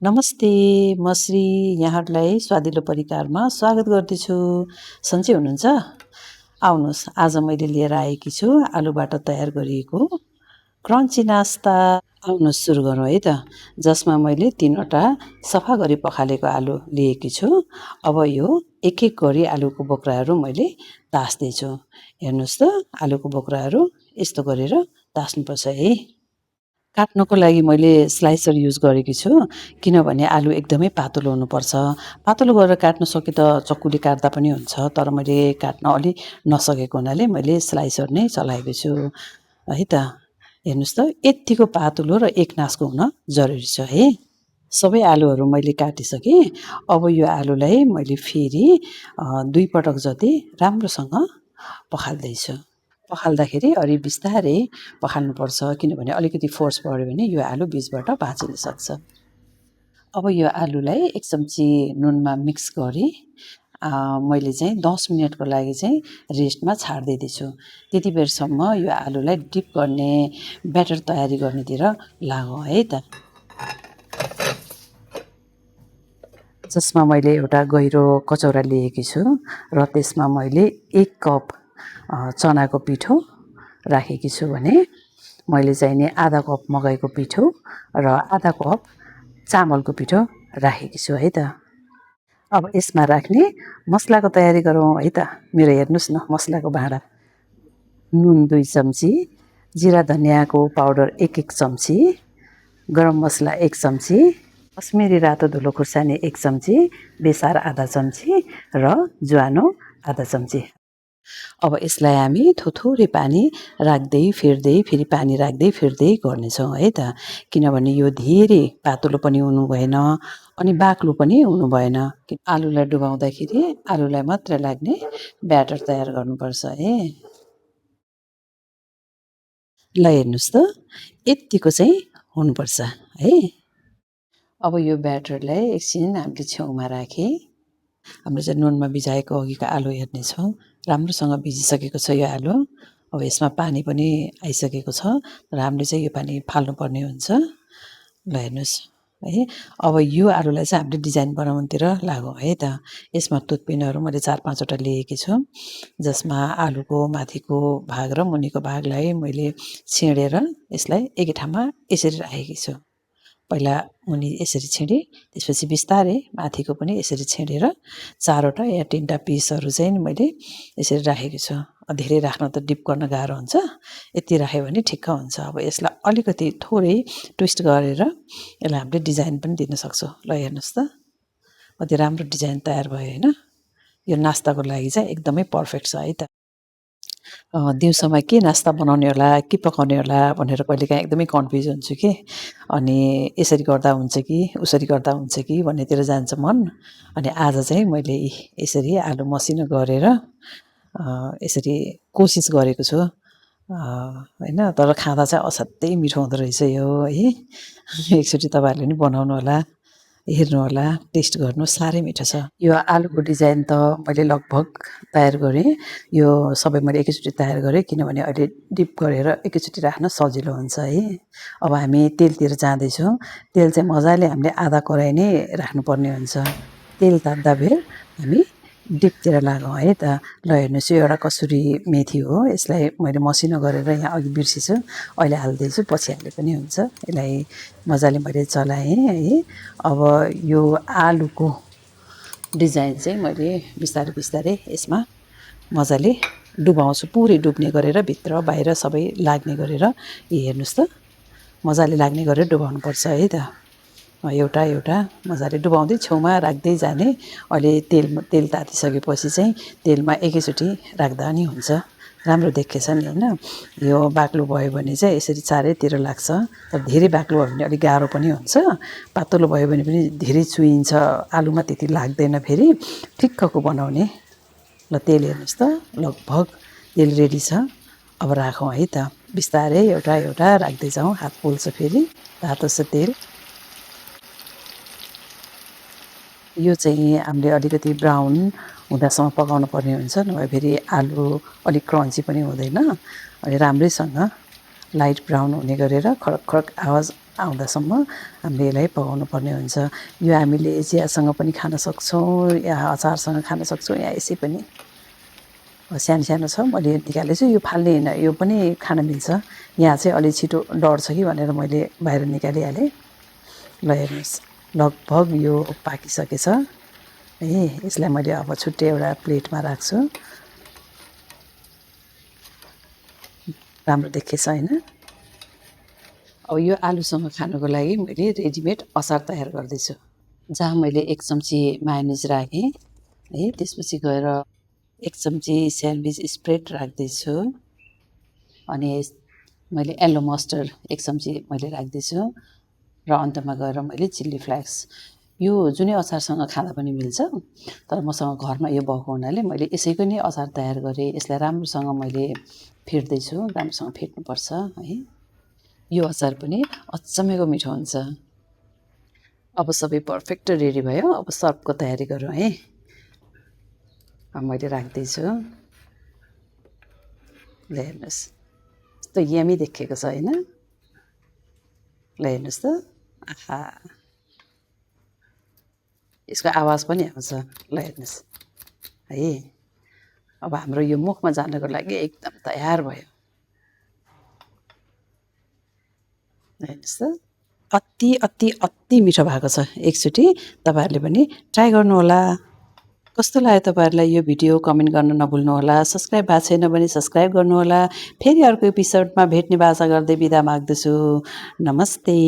नमस्ते, म श्री यहाँहरूलाई स्वादिलो परिकारमा स्वागत गर्दछु। सन्चै हुनुहुन्छ? आउनुहोस्, आज मैले लिएर आएकी छु आलुबाट तयार गरिएको क्रन्ची नास्ता। आउनुहोस् सुरु गरौँ है त। जसमा मैले 3वटा सफा गरी पखालेको आलु लिएकी छु। अब यो एक एक गरी आलुको बोक्राहरू मैले तास्दैछु। हेर्नुहोस् त, आलुको बोक्राहरू यस्तो गरेर तास्नुपर्छ है। काट्नको लागि मैले स्लाइसर युज गरेकी छु, किनभने आलु एकदमै पातलो हुनुपर्छ। पातलो गरेर काट्न सके त चक्कुले काट्दा पनि हुन्छ, तर मैले काट्न अलि नसकेको हुनाले मैले स्लाइसर नै चलाएको छु है त। हेर्नुहोस् त, यत्तिको पातलो र एक नासको हुन जरुरी छ है। सबै आलुहरू मैले काटिसकेँ। अब यो आलुलाई मैले फेरि 2 पटक जति राम्रोसँग पखाल्दैछु। पखाल्दाखेरि अलि बिस्तारै पखाल्नुपर्छ, किनभने अलिकति फोर्स पऱ्यो भने यो आलु बिचबाट भाँचिन सक्छ। अब यो आलुलाई 1 चम्ची नुनमा मिक्स गरी मैले चाहिँ 10 मिनटको लागि चाहिँ रेस्टमा छाडिदिँदैछु। त्यति बेरसम्म यो आलुलाई डिप गर्ने ब्याटर तयारी गर्नेतिर लागौँ है त। जसमा मैले एउटा गहिरो कचौरा लिएकी छु र त्यसमा मैले 1 कप चनाको पिठो राखेकी छु भने मैले चाहिँ नि आधा कप मकैको पिठो र आधा कप चामलको पिठो राखेकी छु है त। अब यसमा राख्ने मसलाको तयारी गरौँ है त। मेरो हेर्नुहोस् न, मसलाको भाँडा। नुन 2 चम्ची, जिरा धनियाँको पाउडर 1 चम्ची, गरम मसला 1 चम्ची, कश्मिरी रातो धुलो खुर्सानी 1 चम्ची, बेसार आधा चम्ची र ज्वानो आधा चम्ची। अब यसलाई हामी थोरै पानी राख्दै फिर्दै फेरि पानी राख्दै फिर्दै गर्नेछौँ है त। किनभने यो धेरै पातलो पनि हुनु भएन अनि बाक्लो पनि हुनु भएन। आलुलाई डुबाउँदाखेरि आलुलाई मात्र लाग्ने ब्याटर तयार गर्नुपर्छ है। ल हेर्नुहोस् त, यत्तिको चाहिँ हुनुपर्छ है। अब यो ब्याटरलाई एकछिन हामीले छेउमा राखेँ। हामीले चाहिँ नुनमा भिजाएको अघिको आलु हेर्नेछौँ। राम्रोसँग भिजिसकेको छ यो आलु। अब यसमा पानी पनि आइसकेको छ र हामीले चाहिँ यो पानी फाल्नुपर्ने हुन्छ। ल हेर्नुहोस् है। अब यो आलुलाई चाहिँ हामीले डिजाइन बनाउनुतिर लागौँ है त। यसमा तुतपिनहरू मैले 4-5 वटा लिएकी छु, जसमा आलुको माथिको भाग र मुनिको भागलाई मैले छेडेर यसलाई एकै ठाउँमा यसरी राखेकी छु। पहिला मुनि यसरी छेडेँ, त्यसपछि बिस्तारै माथिको पनि यसरी छेडेर 4वटा या 3टा पिसहरू चाहिँ मैले यसरी राखेको छु। धेरै राख्न त डिप गर्न गाह्रो हुन्छ, यति राख्यो भने ठिक्क हुन्छ। अब यसलाई अलिकति थोरै ट्विस्ट गरेर यसलाई हामीले डिजाइन पनि दिन सक्छौँ। ल हेर्नुहोस् त, कति राम्रो डिजाइन तयार भयो होइन। यो नास्ताको लागि चाहिँ एकदमै पर्फेक्ट छ है त। दिउँसोमा के नास्ता बनाउने होला, के पकाउने होला भनेर कहिलेकाहीँ एकदमै कन्फ्युज हुन्छु कि। अनि यसरी गर्दा हुन्छ कि उसरी गर्दा हुन्छ कि भन्नेतिर जान्छ मन। अनि आज चाहिँ मैले यसरी आलु मसिनो गरेर यसरी कोसिस गरेको छु होइन। तर खाँदा चाहिँ असाध्यै मिठो हुँदो रहेछ यो है। एकचोटि तपाईँहरूले पनि बनाउनु होला, हेर्नु होला, टेस्ट गर्नु, साह्रै मिठो छ। यो आलुको डिजाइन त मैले लगभग तयार गरेँ। यो सबै मैले एकैचोटि तयार गरेँ, किनभने अहिले डिप गरेर एकैचोटि राख्न सजिलो हुन्छ है। अब हामी तेलतिर जाँदैछौँ। तेल चाहिँ मजाले हामीले आधा कराही नै राख्नुपर्ने हुन्छ। तेल तात्दाबेर हामी डिपतिर लागौँ है त। ल हेर्नुहोस्, यो एउटा कसुरी मेथी हो। यसलाई मैले मसिनो गरेर यहाँ अघि बिर्सेछु, अहिले हाल्दैछु, पछि हाले पनि हुन्छ। यसलाई मजाले मैले चलाएँ है। अब यो आलुको डिजाइन चाहिँ मैले बिस्तारै बिस्तारै यसमा मजाले डुबाउँछु, पुरै डुब्ने गरेर भित्र बाहिर सबै लाग्ने गरेर। हेर्नुहोस् त, मजाले लाग्ने गरेर डुबाउनुपर्छ है त। एउटा एउटा मजाले डुबाउँदै छेउमा राख्दै जाने। अहिले तेल तातिसकेपछि चाहिँ तेलमा एकैचोटि राख्दा नि हुन्छ, राम्रो देखेछ नि होइन। यो बाक्लो भयो भने चाहिँ यसरी चारैतिर लाग्छ, तर धेरै बाक्लो भयो भने अलिक गाह्रो पनि हुन्छ। पातलो भयो भने पनि धेरै चुइन्छ, आलुमा त्यति लाग्दैन फेरि। ठिक्कको बनाउने। ल तेल हेर्नुहोस् त, लगभग तेल रेडी छ। अब राखौँ है त। बिस्तारै एउटा एउटा राख्दै जाउँ, हात पोल्छ फेरि, तातो छ तेल। यो चाहिँ हामीले अलिकति ब्राउन हुँदासम्म पकाउनु पर्ने हुन्छ, नभए फेरि आलु अलिक क्रन्ची पनि हुँदैन। अनि राम्रैसँग लाइट ब्राउन हुने गरेर खडक खडक आवाज आउँदासम्म हामीले यसलाई पकाउनु पर्ने हुन्छ। यो हामीले चियासँग पनि खान सक्छौँ या अचारसँग खान सक्छौँ या यसै पनि सानो सानो छ मैले निकालेको छु। यो फाल्ने होइन, यो पनि खान मिल्छ। यहाँ चाहिँ अलि छिटो डढ्छ कि भनेर मैले बाहिर निकालिहालेँ। ल हेर्नुहोस्, लगभग यो पाकिसकेछ है। यसलाई मैले अब छुट्टै एउटा प्लेटमा राख्छु। राम्रो देखेछ होइन? अब यो आलुसँग खानुको लागि मैले रेडिमेड अचार तयार गर्दैछु। जहाँ मैले 1 चम्ची मायोनिज राखेँ है, त्यसपछि गएर 1 चम्ची स्यान्डविच स्प्रेड राख्दैछु। अनि मैले येल्लो मस्टर्ड 1 चम्ची मैले राख्दैछु र अन्तमा गएर मैले चिल्ली फ्लेक्स। यो जुनै अचारसँग खाँदा पनि मिल्छ, तर मसँग घरमा यो भएको हुनाले मैले यसैको नै अचार तयार गरेँ। यसलाई राम्रोसँग मैले फेट्दैछु, राम्रोसँग फेट्नुपर्छ है। यो अचार पनि अचम्मको मिठो हुन्छ। अब सबै पर्फेक्ट रेडी भयो। अब सर्भको तयारी गरौँ है। अब मैले राख्दैछु। ल हेर्नुहोस्, कस्तो यमी देखेको छ होइन? ल हेर्नुहोस् त, आहा, यसको आवाज पनि आउँछ। ल हेर्नुहोस् है। अब हाम्रो यो मुखमा जानको लागि एकदम तयार भयो। हेर्नुहोस् त, अति अति अति मिठो भएको छ। एकचोटि तपाईँहरूले पनि ट्राई गर्नुहोला। कस्तो लाग्यो तपाईँहरूलाई यो भिडियो? कमेन्ट गर्न नभुल्नुहोला। सब्सक्राइब भएको छैन भने सब्सक्राइब गर्नुहोला। फेरि अर्को एपिसोडमा भेट्ने बाचा गर्दै बिदा माग्दछु। नमस्ते।